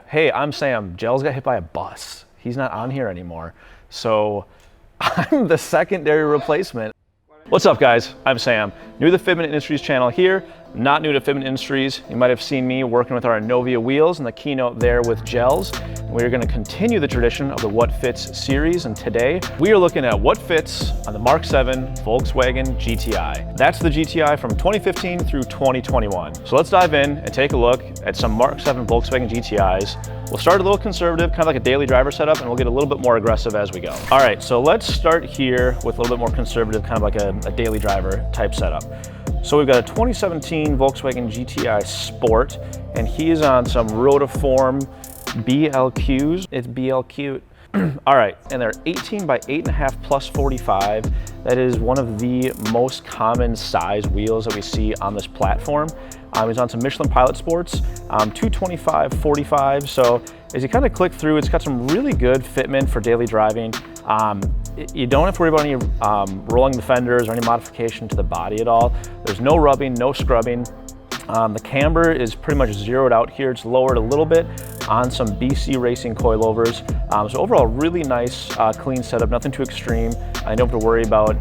Hey, I'm Sam. Gels got hit by a bus. He's not on here anymore. So I'm the secondary replacement. What's up, guys? I'm Sam. New to the Fitment Industries channel here. Not new to Fitment Industries. You might have seen me working with our Novia wheels and the keynote there with Gels. We're going to continue the tradition of the What Fits series, and today we are looking at what fits on the MK7 Volkswagen GTI. That's the GTI from 2015 through 2021. So let's dive in and take a look at some MK7 Volkswagen GTIs. We'll start a little conservative, kind of like a daily driver setup, and we'll get a little bit more aggressive as we go. All right, so let's start here with a little bit more conservative, kind of like a daily driver type setup. So we've got a 2017 Volkswagen GTI Sport, and he is on some Rotiform BLQs. It's BL cute. All right, and they're 18 by 8.5 plus 45. That is one of the most common size wheels that we see on this platform. He's on some Michelin Pilot Sports, 225/45. So as you kind of click through, it's got some really good fitment for daily driving. You don't have to worry about any rolling the fenders or any modification to the body at all. There's no rubbing, no scrubbing. The camber is pretty much zeroed out here. It's lowered a little bit on some BC Racing coilovers. So overall, really nice, clean setup, nothing too extreme. I don't have to worry about,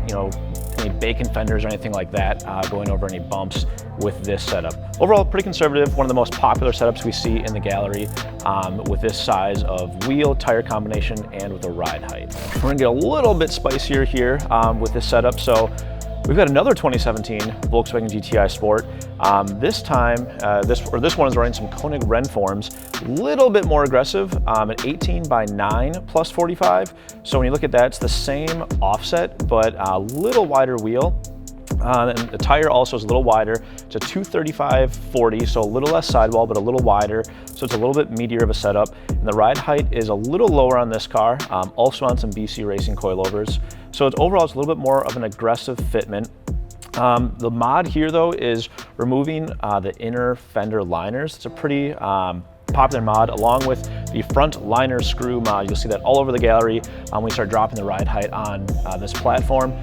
any bacon fenders or anything like that going over any bumps with this setup. Overall, pretty conservative, one of the most popular setups we see in the gallery with this size of wheel, tire combination, and with a ride height. We're gonna get a little bit spicier here with this setup. So we've got another 2017 Volkswagen GTI Sport. This time, this one is running some Koenig Renforms, a little bit more aggressive, an 18 by 9 plus 45. So when you look at that, it's the same offset, but a little wider wheel. And the tire also is a little wider. It's a 235/40, so a little less sidewall, but a little wider. So it's a little bit meatier of a setup. And the ride height is a little lower on this car, also on some BC Racing coilovers. So overall, it's a little bit more of an aggressive fitment. The mod here, though, is removing the inner fender liners. It's a pretty popular mod, along with the front liner screw mod. You'll see that all over the gallery when we start dropping the ride height on this platform.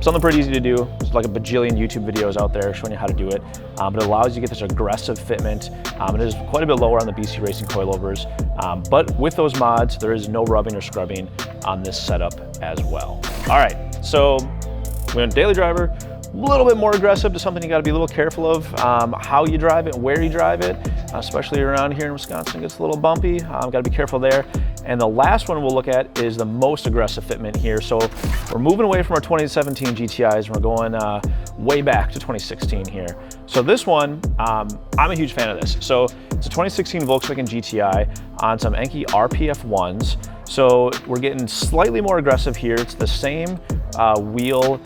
Something pretty easy to do. There's like a bajillion YouTube videos out there showing you how to do it, but it allows you to get this aggressive fitment. It is quite a bit lower on the BC Racing coilovers, but with those mods, there is no rubbing or scrubbing on this setup as well. All right, so we're in daily driver. A little bit more aggressive to something you got to be a little careful of how you drive it, where you drive it, especially around here in Wisconsin. It gets a little bumpy. Got to be careful there. And the last one we'll look at is the most aggressive fitment here. So we're moving away from our 2017 GTIs and we're going way back to 2016 here. So this one, I'm a huge fan of this. So it's a 2016 Volkswagen GTI on some Enkei RPF1s. So we're getting slightly more aggressive here. It's the same wheel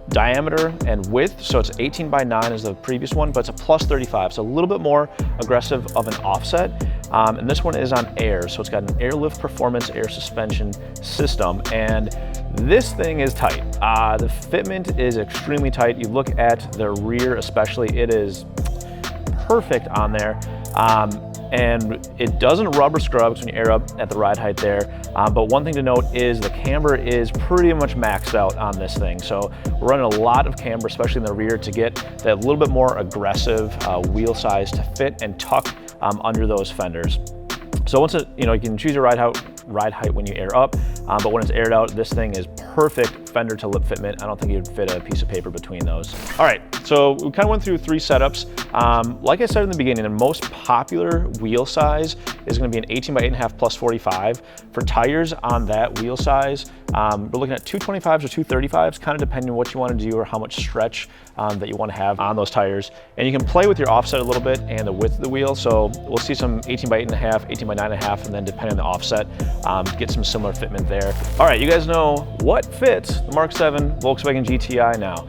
diameter and width, so it's 18 by 9 as the previous one, but it's a plus 35, so a little bit more aggressive of an offset. And this one is on air, so it's got an airlift performance air suspension system, and this thing is tight. The fitment is extremely tight. You look at the rear especially, it is perfect on there. And it doesn't rubber scrub when you air up at the ride height there. But one thing to note is the camber is pretty much maxed out on this thing. So we're running a lot of camber, especially in the rear, to get that little bit more aggressive wheel size to fit and tuck under those fenders. So once you can choose your ride height when you air up, but when it's aired out, this thing is perfect fender to lip fitment. I don't think you'd fit a piece of paper between those. All right, so we kind of went through 3 setups. Like I said in the beginning, the most popular wheel size is going to be an 18 by 8.5 plus 45. For tires on that wheel size, we're looking at 225s or 235s, kind of depending on what you want to do or how much stretch that you want to have on those tires. And you can play with your offset a little bit and the width of the wheel. So we'll see some 18 by 8.5, 18 by 9.5, and then depending on the offset, get some similar fitment there. All right, you guys know what fits the MK7 Volkswagen GTI now.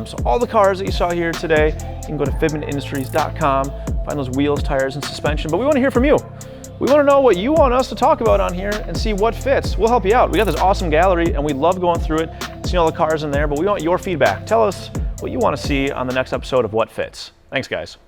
So all the cars that you saw here today, you can go to fitmentindustries.com, find those wheels, tires, and suspension. But we want to hear from you. We want to know what you want us to talk about on here and see what fits. We'll help you out. We got this awesome gallery and we love going through it, seeing all the cars in there, but we want your feedback. Tell us what you want to see on the next episode of What Fits. Thanks, guys.